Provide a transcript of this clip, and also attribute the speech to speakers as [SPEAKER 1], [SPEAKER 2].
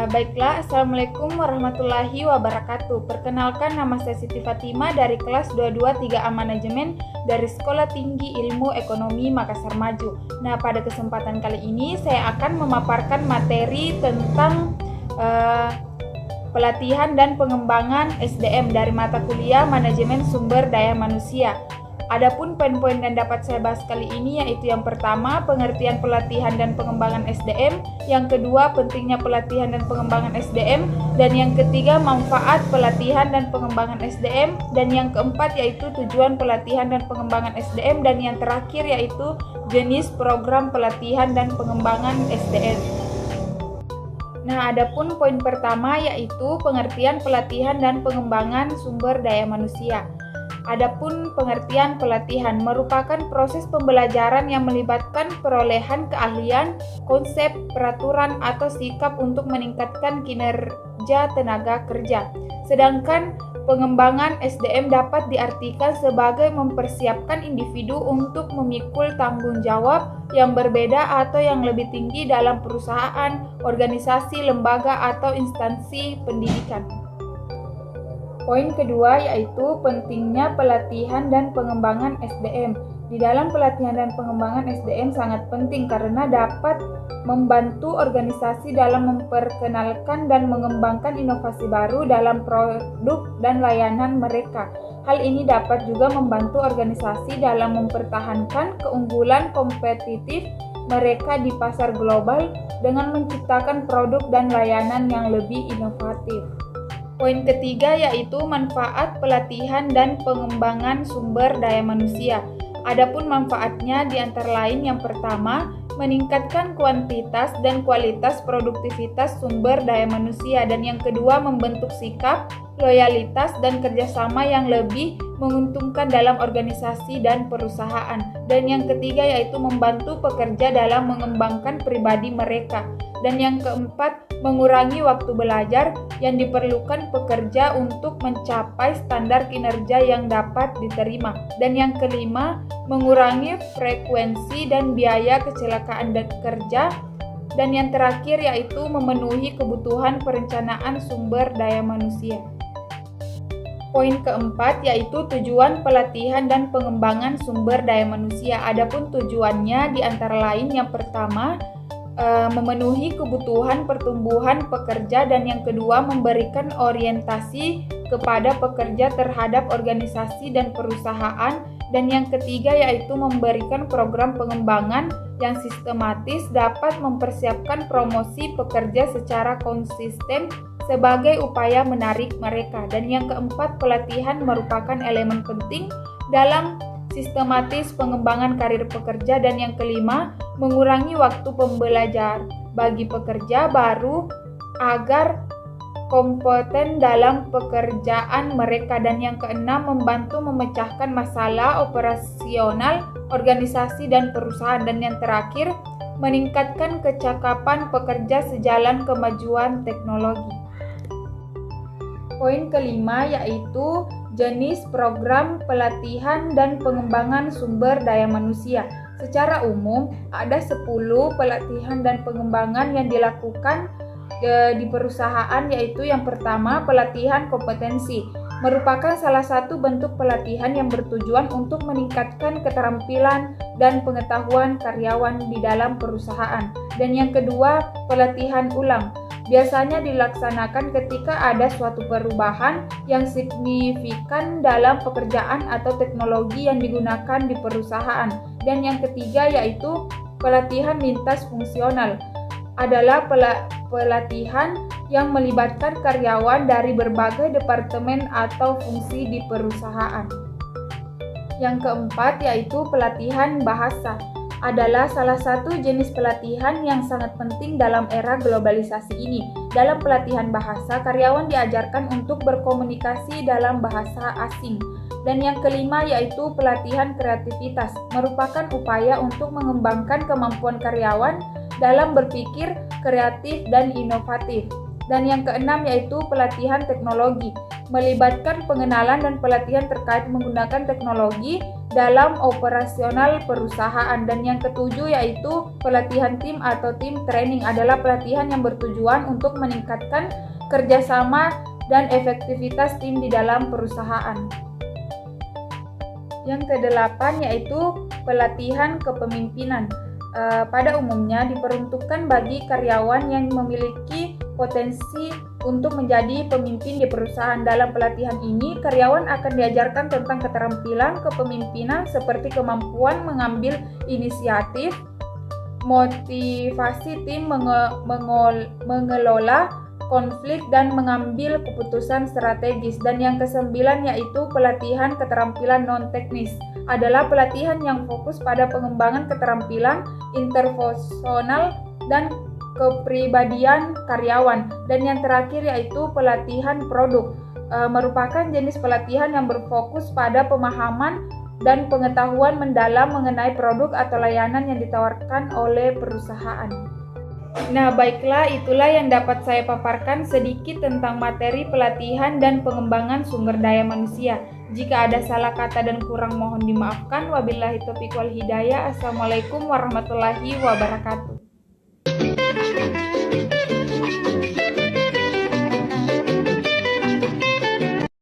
[SPEAKER 1] Baiklah, Assalamualaikum warahmatullahi wabarakatuh. Perkenalkan, nama saya Siti Fatima dari kelas 223A Manajemen dari Sekolah Tinggi Ilmu Ekonomi Makassar Maju. Nah, pada kesempatan kali ini saya akan memaparkan materi tentang pelatihan dan pengembangan SDM dari mata kuliah Manajemen Sumber Daya Manusia. Adapun poin-poin yang dapat saya bahas kali ini yaitu yang pertama, pengertian pelatihan dan pengembangan SDM, yang kedua, pentingnya pelatihan dan pengembangan SDM, dan yang ketiga, manfaat pelatihan dan pengembangan SDM, dan yang keempat yaitu tujuan pelatihan dan pengembangan SDM, dan yang terakhir yaitu jenis program pelatihan dan pengembangan SDM. Nah, adapun poin pertama yaitu pengertian pelatihan dan pengembangan sumber daya manusia. Adapun pengertian pelatihan merupakan proses pembelajaran yang melibatkan perolehan keahlian, konsep, peraturan, atau sikap untuk meningkatkan kinerja tenaga kerja. Sedangkan pengembangan SDM dapat diartikan sebagai mempersiapkan individu untuk memikul tanggung jawab yang berbeda atau yang lebih tinggi dalam perusahaan, organisasi, lembaga, atau instansi pendidikan. Poin kedua yaitu pentingnya pelatihan dan pengembangan SDM. Di dalam pelatihan dan pengembangan SDM sangat penting karena dapat membantu organisasi dalam memperkenalkan dan mengembangkan inovasi baru dalam produk dan layanan mereka. Hal ini dapat juga membantu organisasi dalam mempertahankan keunggulan kompetitif mereka di pasar global dengan menciptakan produk dan layanan yang lebih inovatif. Poin ketiga yaitu manfaat pelatihan dan pengembangan sumber daya manusia. Adapun manfaatnya di antara lain yang pertama, meningkatkan kuantitas dan kualitas produktivitas sumber daya manusia, dan yang kedua membentuk sikap, loyalitas, dan kerjasama yang lebih menguntungkan dalam organisasi dan perusahaan, dan yang ketiga yaitu membantu pekerja dalam mengembangkan pribadi mereka, dan yang keempat mengurangi waktu belajar yang diperlukan pekerja untuk mencapai standar kinerja yang dapat diterima, dan yang kelima mengurangi frekuensi dan biaya kecelakaan kerja, dan yang terakhir yaitu memenuhi kebutuhan perencanaan sumber daya manusia. Poin keempat yaitu tujuan pelatihan dan pengembangan sumber daya manusia. Adapun tujuannya di antara lain yang pertama, memenuhi kebutuhan pertumbuhan pekerja, dan yang kedua memberikan orientasi kepada pekerja terhadap organisasi dan perusahaan, dan yang ketiga yaitu memberikan program pengembangan yang sistematis dapat mempersiapkan promosi pekerja secara konsisten sebagai upaya menarik mereka, dan yang keempat pelatihan merupakan elemen penting dalam sistematis pengembangan karir pekerja, dan yang kelima mengurangi waktu pembelajar bagi pekerja baru agar kompeten dalam pekerjaan mereka, dan yang keenam membantu memecahkan masalah operasional organisasi dan perusahaan, dan yang terakhir meningkatkan kecakapan pekerja sejalan kemajuan teknologi. Poin kelima yaitu jenis program pelatihan dan pengembangan sumber daya manusia. Secara umum, ada 10 pelatihan dan pengembangan yang dilakukan di perusahaan, yaitu yang pertama, pelatihan kompetensi. Merupakan salah satu bentuk pelatihan yang bertujuan untuk meningkatkan keterampilan dan pengetahuan karyawan di dalam perusahaan. Dan yang kedua, pelatihan ulang. Biasanya dilaksanakan ketika ada suatu perubahan yang signifikan dalam pekerjaan atau teknologi yang digunakan di perusahaan. Dan yang ketiga yaitu pelatihan lintas fungsional. Adalah pelatihan yang melibatkan karyawan dari berbagai departemen atau fungsi di perusahaan. Yang keempat yaitu pelatihan bahasa. Adalah salah satu jenis pelatihan yang sangat penting dalam era globalisasi ini. Dalam pelatihan bahasa, karyawan diajarkan untuk berkomunikasi dalam bahasa asing. Dan yang kelima yaitu pelatihan kreativitas, merupakan upaya untuk mengembangkan kemampuan karyawan dalam berpikir kreatif dan inovatif. Dan yang keenam yaitu pelatihan teknologi, melibatkan pengenalan dan pelatihan terkait menggunakan teknologi dalam operasional perusahaan. Dan yang ketujuh yaitu pelatihan tim atau team training, adalah pelatihan yang bertujuan untuk meningkatkan kerjasama dan efektivitas tim di dalam perusahaan. Yang kedelapan yaitu pelatihan kepemimpinan. Pada umumnya diperuntukkan bagi karyawan yang memiliki potensi untuk menjadi pemimpin di perusahaan. Dalam pelatihan ini, karyawan akan diajarkan tentang keterampilan kepemimpinan seperti kemampuan mengambil inisiatif, motivasi tim, mengelola konflik, dan mengambil keputusan strategis. Dan yang kesembilan yaitu pelatihan keterampilan non-teknis, adalah pelatihan yang fokus pada pengembangan keterampilan interpersonal dan kepribadian karyawan. Dan yang terakhir yaitu pelatihan produk, merupakan jenis pelatihan yang berfokus pada pemahaman dan pengetahuan mendalam mengenai produk atau layanan yang ditawarkan oleh perusahaan. Nah, baiklah, itulah yang dapat saya paparkan sedikit tentang materi pelatihan dan pengembangan sumber daya manusia. Jika ada salah kata dan kurang mohon dimaafkan. Wabillahi taufiq wal hidayah. Assalamualaikum warahmatullahi wabarakatuh.